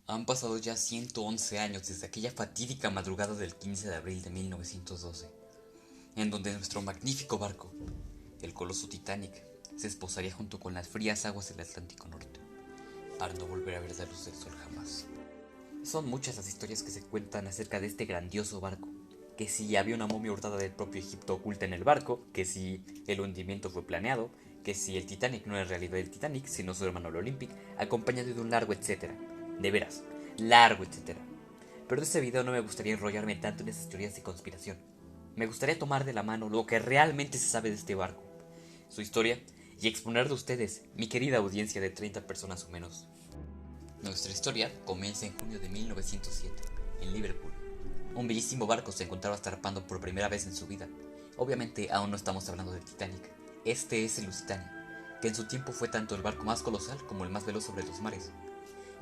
Han pasado ya 111 años desde aquella fatídica madrugada del 15 de abril de 1912, en donde nuestro magnífico barco, el coloso Titanic, se esposaría junto con las frías aguas del Atlántico Norte, para no volver a ver la luz del sol jamás. Son muchas las historias que se cuentan acerca de este grandioso barco, que si había una momia hurtada del propio Egipto oculta en el barco, que si el hundimiento fue planeado, que si el Titanic no es en realidad el Titanic, sino su hermano el Olympic, acompañado de un largo etcétera. De veras, largo etcétera. Pero en este video no me gustaría enrollarme tanto en esas teorías de conspiración. Me gustaría tomar de la mano lo que realmente se sabe de este barco, su historia, y exponerlo a ustedes, mi querida audiencia de 30 personas o menos. Nuestra historia comienza en junio de 1907, en Liverpool. Un bellísimo barco se encontraba zarpando por primera vez en su vida. Obviamente aún no estamos hablando del Titanic. Este es el Lusitania, que en su tiempo fue tanto el barco más colosal como el más veloz sobre los mares.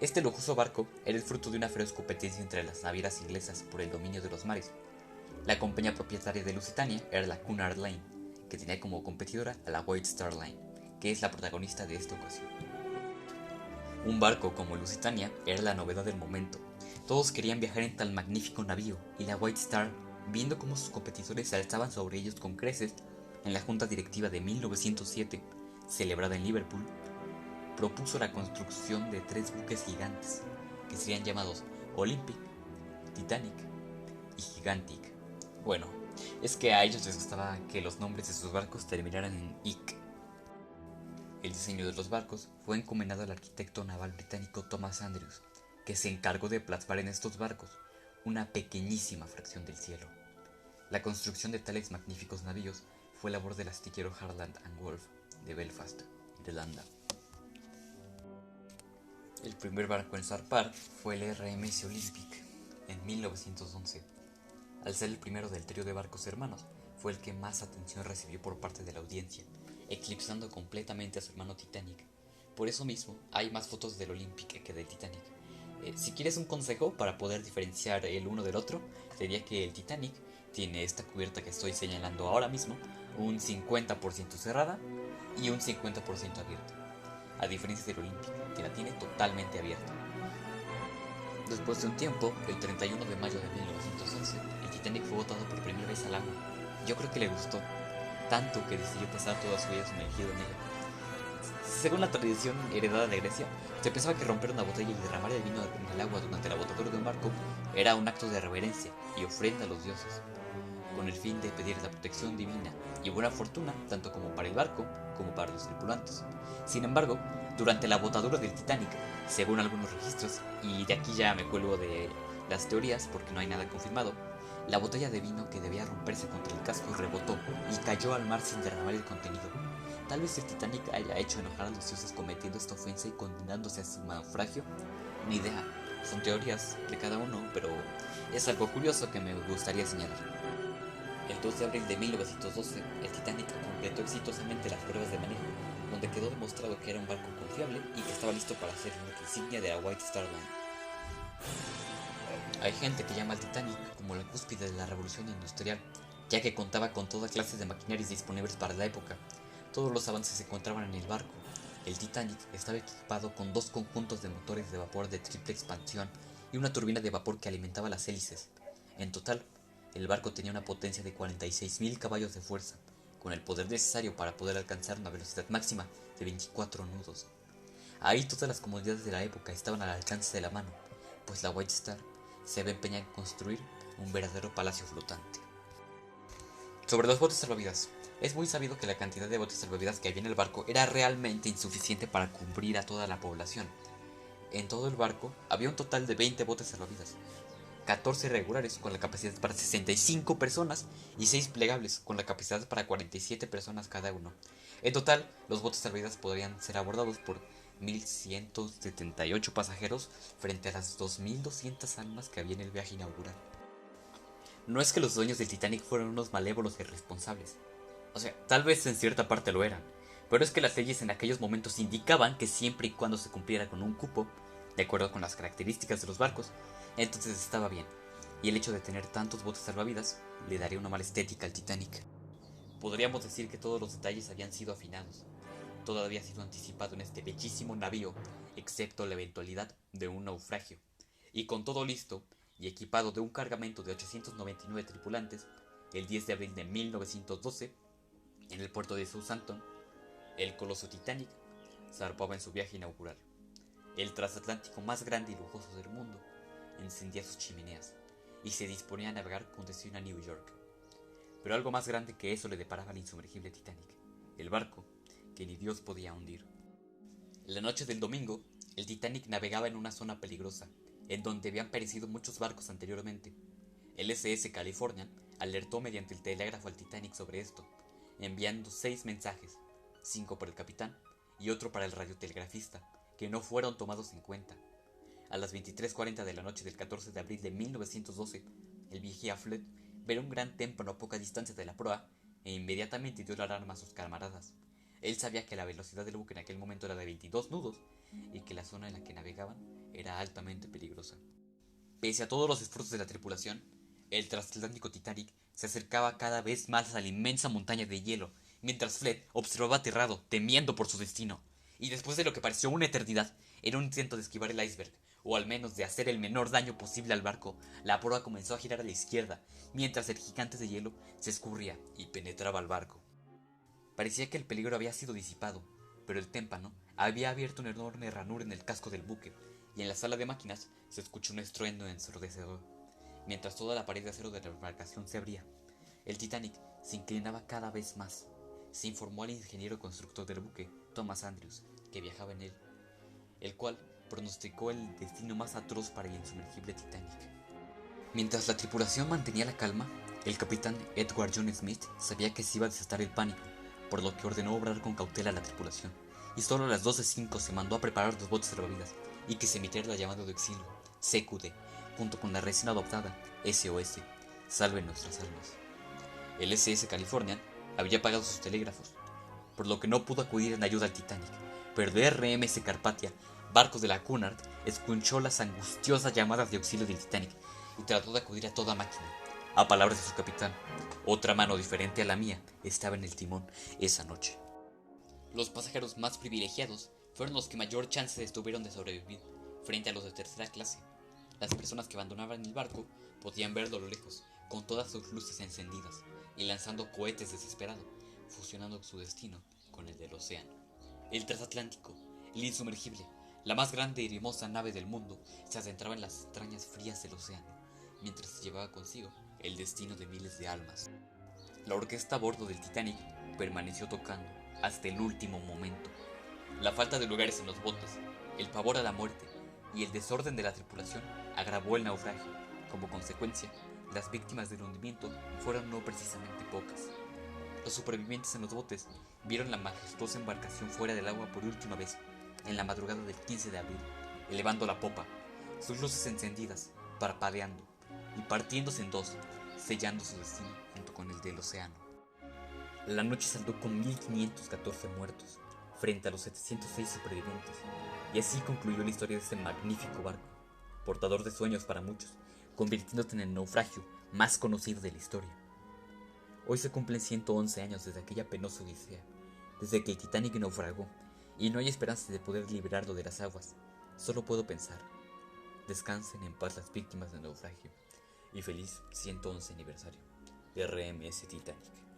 Este lujoso barco era el fruto de una feroz competencia entre las navieras inglesas por el dominio de los mares. La compañía propietaria de Lusitania era la Cunard Line, que tenía como competidora a la White Star Line, que es la protagonista de esta ocasión. Un barco como el Lusitania era la novedad del momento. Todos querían viajar en tal magnífico navío, y la White Star, viendo cómo sus competidores se alzaban sobre ellos con creces, en la junta directiva de 1907, celebrada en Liverpool, propuso la construcción de 3 buques gigantes, que serían llamados Olympic, Titanic y Gigantic. Bueno, es que a ellos les gustaba que los nombres de sus barcos terminaran en "ic". El diseño de los barcos fue encomendado al arquitecto naval británico Thomas Andrews, que se encargó de plasmar en estos barcos una pequeñísima fracción del cielo. La construcción de tales magníficos navíos fue labor del astillero Harland and Wolff de Belfast, Irlanda. El primer barco en zarpar fue el RMS Olympic en 1911. Al ser el primero del trío de barcos hermanos, fue el que más atención recibió por parte de la audiencia, eclipsando completamente a su hermano Titanic. Por eso mismo, hay más fotos del Olympic que del Titanic. Si quieres un consejo para poder diferenciar el uno del otro, sería que el Titanic tiene esta cubierta que estoy señalando ahora mismo, un 50% cerrada y un 50% abierta, a diferencia del Olympic, que la tiene totalmente abierta. Después de un tiempo, el 31 de mayo de 1911, el Titanic fue botado por primera vez al agua. Yo creo que le gustó, tanto que decidió pasar toda su vida sumergido en ella. Según la tradición heredada de Grecia, se pensaba que romper una botella y derramar el vino en el agua durante la botadura de un barco era un acto de reverencia y ofrenda a los dioses, con el fin de pedir la protección divina y buena fortuna tanto como para el barco como para los tripulantes. Sin embargo, durante la botadura del Titanic, según algunos registros, y de aquí ya me cuelgo de las teorías porque no hay nada confirmado, la botella de vino que debía romperse contra el casco rebotó y cayó al mar sin derramar el contenido. Tal vez el Titanic haya hecho enojar a los dioses cometiendo esta ofensa y condenándose a su naufragio. Ni idea, son teorías de cada uno, pero es algo curioso que me gustaría señalar. El 2 de abril de 1912, el Titanic completó exitosamente las pruebas de manejo, donde quedó demostrado que era un barco confiable y que estaba listo para ser una insignia de la White Star Line. Hay gente que llama al Titanic como la cúspide de la revolución industrial, ya que contaba con toda clase de maquinarias disponibles para la época. Todos los avances se encontraban en el barco. El Titanic estaba equipado con 2 conjuntos de motores de vapor de triple expansión y una turbina de vapor que alimentaba las hélices. En total, el barco tenía una potencia de 46.000 caballos de fuerza, con el poder necesario para poder alcanzar una velocidad máxima de 24 nudos. Ahí todas las comodidades de la época estaban al alcance de la mano, pues la White Star se había empeñado en construir un verdadero palacio flotante. Sobre los botes salvavidas. Es muy sabido que la cantidad de botes salvavidas que había en el barco era realmente insuficiente para cubrir a toda la población. En todo el barco había un total de 20 botes salvavidas, 14 regulares con la capacidad para 65 personas y 6 plegables con la capacidad para 47 personas cada uno. En total, los botes salvavidas podrían ser abordados por 1.178 pasajeros frente a las 2.200 almas que había en el viaje inaugural. No es que los dueños del Titanic fueran unos malévolos e irresponsables. O sea, tal vez en cierta parte lo eran, pero es que las leyes en aquellos momentos indicaban que siempre y cuando se cumpliera con un cupo, de acuerdo con las características de los barcos, entonces estaba bien, y el hecho de tener tantos botes salvavidas le daría una mala estética al Titanic. Podríamos decir que todos los detalles habían sido afinados, todo había sido anticipado en este bellísimo navío, excepto la eventualidad de un naufragio, y con todo listo y equipado de un cargamento de 899 tripulantes, el 10 de abril de 1912, en el puerto de Southampton, el coloso Titanic zarpaba en su viaje inaugural. El transatlántico más grande y lujoso del mundo encendía sus chimeneas y se disponía a navegar con destino a New York. Pero algo más grande que eso le deparaba al insumergible Titanic, el barco que ni Dios podía hundir. La noche del domingo, el Titanic navegaba en una zona peligrosa, en donde habían perecido muchos barcos anteriormente. El SS Californian alertó mediante el telégrafo al Titanic sobre esto, enviando 6 mensajes, 5 para el capitán y otro para el radiotelegrafista, que no fueron tomados en cuenta. A las 23:40 de la noche del 14 de abril de 1912, el vigía Flood vio un gran témpano a poca distancia de la proa e inmediatamente dio la alarma a sus camaradas. Él sabía que la velocidad del buque en aquel momento era de 22 nudos y que la zona en la que navegaban era altamente peligrosa. Pese a todos los esfuerzos de la tripulación, el transatlántico Titanic se acercaba cada vez más a la inmensa montaña de hielo, mientras Flood observaba aterrado, temiendo por su destino. Y después de lo que pareció una eternidad, en un intento de esquivar el iceberg, o al menos de hacer el menor daño posible al barco, la proa comenzó a girar a la izquierda, mientras el gigante de hielo se escurría y penetraba al barco. Parecía que el peligro había sido disipado, pero el témpano había abierto una enorme ranura en el casco del buque, y en la sala de máquinas se escuchó un estruendo ensordecedor, mientras toda la pared de acero de la embarcación se abría. El Titanic se inclinaba cada vez más. Se informó al ingeniero constructor del buque, Thomas Andrews, que viajaba en él, el cual pronosticó el destino más atroz para el insumergible Titanic. Mientras la tripulación mantenía la calma, el capitán Edward John Smith sabía que se iba a desatar el pánico, por lo que ordenó obrar con cautela a la tripulación, y solo a las 12:05 se mandó a preparar los botes salvavidas y que se emitiera la llamada de auxilio, CQD, junto con la recién adoptada SOS, Salven nuestras almas. El SS Californian había apagado sus telégrafos, por lo que no pudo acudir en ayuda al Titanic, pero el RMS Carpathia, barco de la Cunard, escuchó las angustiosas llamadas de auxilio del Titanic y trató de acudir a toda máquina. A palabras de su capitán, otra mano diferente a la mía estaba en el timón esa noche. Los pasajeros más privilegiados fueron los que mayor chance tuvieron de sobrevivir frente a los de tercera clase. Las personas que abandonaban el barco podían verlo a lo lejos, con todas sus luces encendidas y lanzando cohetes desesperados, fusionando su destino con el del océano. El transatlántico, el insumergible, la más grande y hermosa nave del mundo, se adentraba en las entrañas frías del océano, mientras se llevaba consigo el destino de miles de almas. La orquesta a bordo del Titanic permaneció tocando hasta el último momento. La falta de lugares en los botes, el pavor a la muerte y el desorden de la tripulación agravó el naufragio. Como consecuencia, las víctimas del hundimiento fueron no precisamente pocas. Los supervivientes en los botes vieron la majestuosa embarcación fuera del agua por última vez en la madrugada del 15 de abril, elevando la popa, sus luces encendidas, parpadeando y partiéndose en dos, sellando su destino junto con el del océano. La noche saldó con 1514 muertos frente a los 706 supervivientes, y así concluyó la historia de este magnífico barco, portador de sueños para muchos, convirtiéndose en el naufragio más conocido de la historia. Hoy se cumplen 111 años desde aquella penosa odisea, desde que el Titanic naufragó, y no hay esperanza de poder liberarlo de las aguas. Solo puedo pensar, descansen en paz las víctimas del naufragio, y feliz 111 aniversario de RMS Titanic.